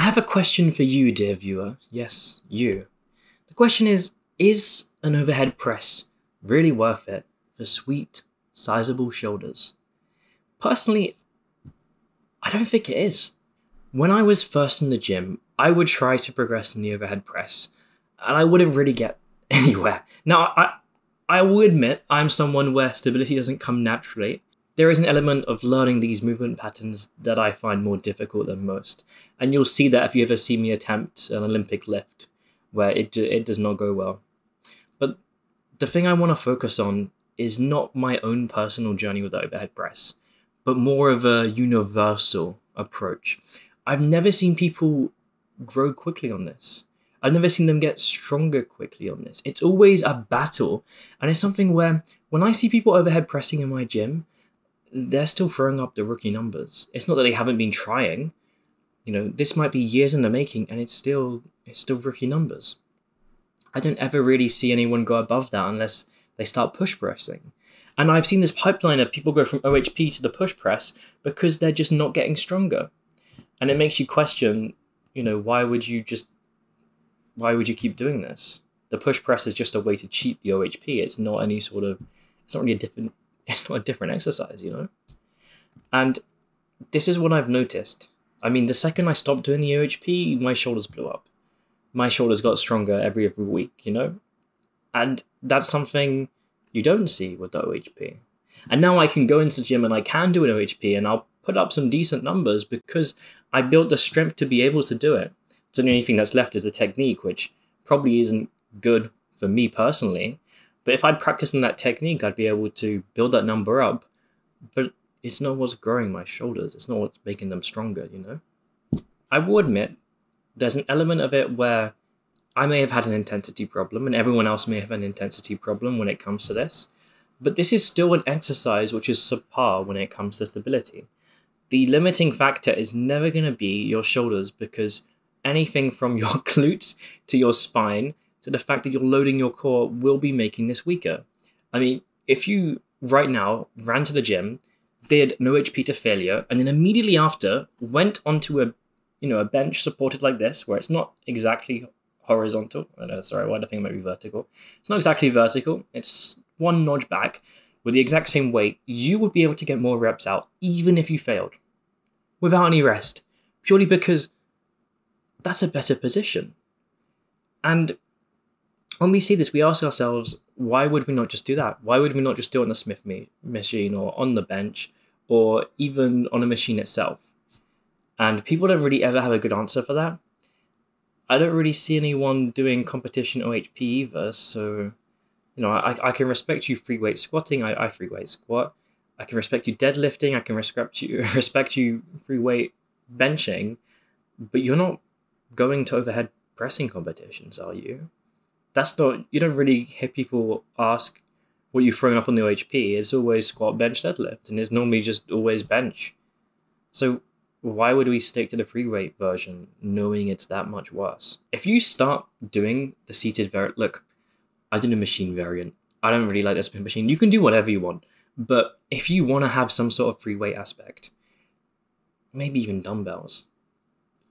I have a question for you, dear viewer. Yes, you. The question is an overhead press really worth it for sweet, sizable shoulders? Personally, I don't think it is. When I was first in the gym, I would try to progress in the overhead press, and I wouldn't really get anywhere. Now, I will admit I'm someone where stability doesn't come naturally. There is an element of learning these movement patterns that I find more difficult than most. And you'll see that if you ever see me attempt an Olympic lift, where it does not go well. But the thing I want to focus on is not my own personal journey with the overhead press, but more of a universal approach. I've never seen people grow quickly on this. I've never seen them get stronger quickly on this. It's always a battle. And it's something where when I see people overhead pressing in my gym, they're still throwing up the rookie numbers. It's not that they haven't been trying. You know, this might be years in the making and it's still rookie numbers. I don't ever really see anyone go above that unless they start push pressing. And I've seen this pipeline of people go from OHP to the push press because they're just not getting stronger. And it makes you question, you know, why would you keep doing this? The push press is just a way to cheat the OHP. It's not a different exercise, you know? And this is what I've noticed. I mean, the second I stopped doing the OHP, my shoulders blew up. My shoulders got stronger every week, you know? And that's something you don't see with the OHP. And now I can go into the gym and I can do an OHP and I'll put up some decent numbers because I built the strength to be able to do it. So the only thing that's left is the technique, which probably isn't good for me personally. But if I'd practiced in that technique, I'd be able to build that number up. But it's not what's growing my shoulders. It's not what's making them stronger, you know? I will admit, there's an element of it where I may have had an intensity problem and everyone else may have an intensity problem when it comes to this. But this is still an exercise which is subpar when it comes to stability. The limiting factor is never going to be your shoulders because anything from your glutes to your spine to the fact that you're loading your core will be making this weaker. I mean, if you right now ran to the gym, did an OHP to failure, and then immediately after went onto a bench supported like this, where it's not exactly horizontal. Sorry, why do I think it might be vertical? It's not exactly vertical. It's one notch back with the exact same weight. You would be able to get more reps out, even if you failed, without any rest, purely because that's a better position. And when we see this, we ask ourselves, why would we not just do that? Why would we not just do it on the Smith machine or on the bench or even on a machine itself? And people don't really ever have a good answer for that. I don't really see anyone doing competition OHP either. So, you know, I can respect you free weight squatting. I free weight squat. I can respect you deadlifting. I can respect you free weight benching. But you're not going to overhead pressing competitions, are you? That's not, you don't really hear people ask what you've thrown up on the OHP. It's always squat, bench, deadlift, and it's normally just always bench. So why would we stick to the free weight version knowing it's that much worse? If you start doing the seated variant, look, I did a machine variant. I don't really like this machine. You can do whatever you want, but if you want to have some sort of free weight aspect, maybe even dumbbells.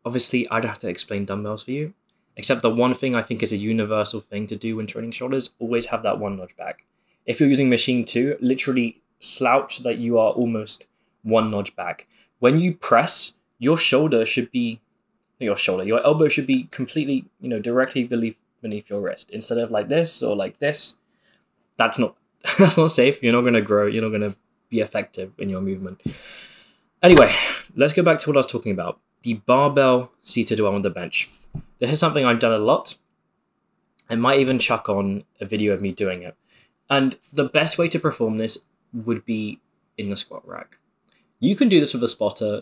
Obviously, I'd have to explain dumbbells for you. Except the one thing I think is a universal thing to do when training shoulders, always have that one notch back. If you're using machine 2, literally slouch so that you are almost one notch back. When you press, your elbow should be completely, directly beneath your wrist. Instead of like this or like this, that's not safe. You're not going to grow. You're not going to be effective in your movement. Anyway, let's go back to what I was talking about. The barbell seated dwell on the bench. This is something I've done a lot. I might even chuck on a video of me doing it. And the best way to perform this would be in the squat rack. You can do this with a spotter,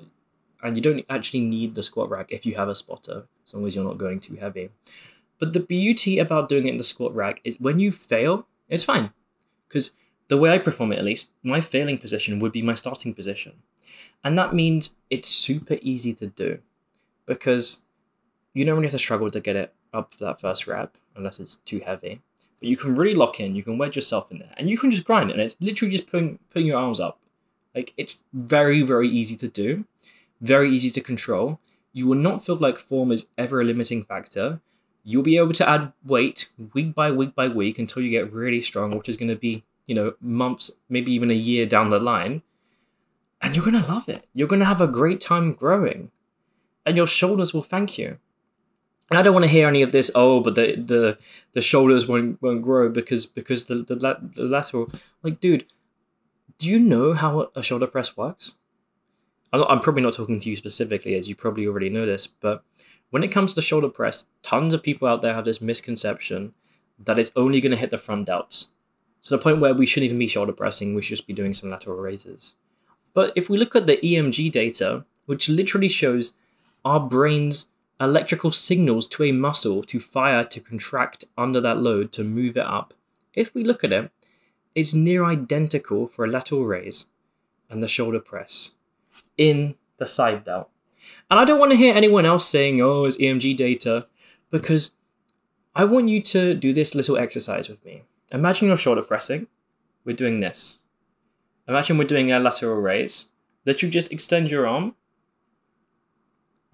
and you don't actually need the squat rack if you have a spotter, as long as you're not going too heavy. But the beauty about doing it in the squat rack is when you fail, it's fine. Because the way I perform it, at least, my failing position would be my starting position. And that means it's super easy to do because you don't really have to struggle to get it up for that first rep unless it's too heavy. But you can really lock in, you can wedge yourself in there, and you can just grind it. And it's literally just putting your arms up. Like, it's very, very easy to do, very easy to control. You will not feel like form is ever a limiting factor. You'll be able to add weight week by week by week until you get really strong, which is going to be, months, maybe even a year down the line. And you're going to love it. You're going to have a great time growing. And your shoulders will thank you. And I don't want to hear any of this, but the shoulders won't grow because the lateral... Like, dude, do you know how a shoulder press works? I'm probably not talking to you specifically, as you probably already know this, but when it comes to shoulder press, tons of people out there have this misconception that it's only going to hit the front delts. To the point where we shouldn't even be shoulder pressing, we should just be doing some lateral raises. But if we look at the EMG data, which literally shows our brain's electrical signals to a muscle to fire, to contract under that load, to move it up, if we look at it, it's near identical for a lateral raise and the shoulder press in the side delt. And I don't want to hear anyone else saying, it's EMG data, because I want you to do this little exercise with me. Imagine you're shoulder pressing. We're doing this. Imagine we're doing a lateral raise. Let you just extend your arm.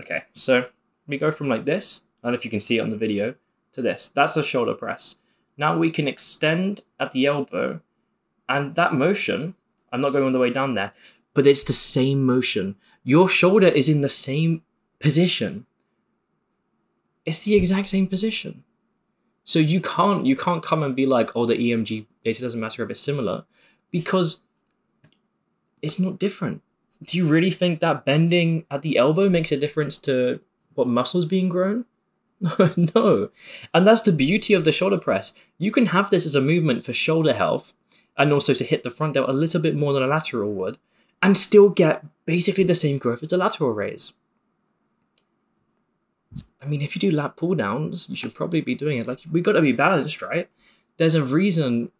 Okay, so we go from like this, I don't know if you can see it on the video, to this. That's a shoulder press. Now we can extend at the elbow, and that motion, I'm not going all the way down there, but it's the same motion. Your shoulder is in the same position. It's the exact same position. So you can't come and be like, the EMG data doesn't matter if it's similar, because it's not different. Do you really think that bending at the elbow makes a difference to what muscles being grown? No. And that's the beauty of the shoulder press. You can have this as a movement for shoulder health, and also to hit the front delt a little bit more than a lateral would, and still get basically the same growth as a lateral raise. I mean, if you do lat pull downs, you should probably be doing it. Like, we got to be balanced, right? There's a reason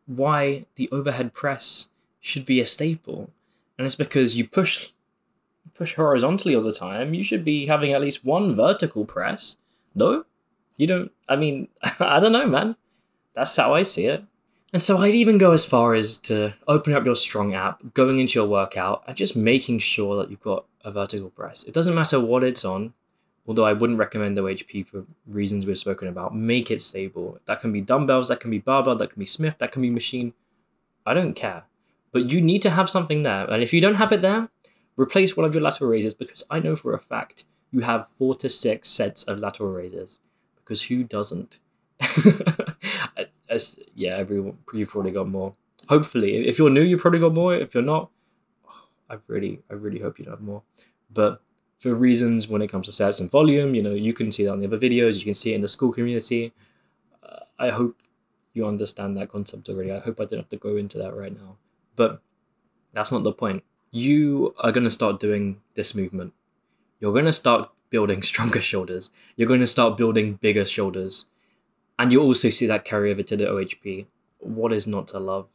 why the overhead press should be a staple. And it's because you push horizontally all the time. You should be having at least one vertical press. No? You don't? I mean, I don't know, man. That's how I see it. And so I'd even go as far as to open up your Strong app, going into your workout, and just making sure that you've got a vertical press. It doesn't matter what it's on, although I wouldn't recommend OHP for reasons we've spoken about. Make it stable. That can be dumbbells, that can be barbell, that can be Smith, that can be machine. I don't care. But you need to have something there. And if you don't have it there, replace one of your lateral raises, because I know for a fact you have 4 to 6 sets of lateral raises. Because who doesn't? Everyone, you've probably got more. Hopefully, if you're new, you probably got more. If you're not, I really hope you have more. But for reasons when it comes to sets and volume, you can see that on the other videos. You can see it in the school community. I hope you understand that concept already. I hope I don't have to go into that right now. But that's not the point. You are going to start doing this movement. You're going to start building stronger shoulders. You're going to start building bigger shoulders. And you'll also see that carry over to the OHP. What is not to love?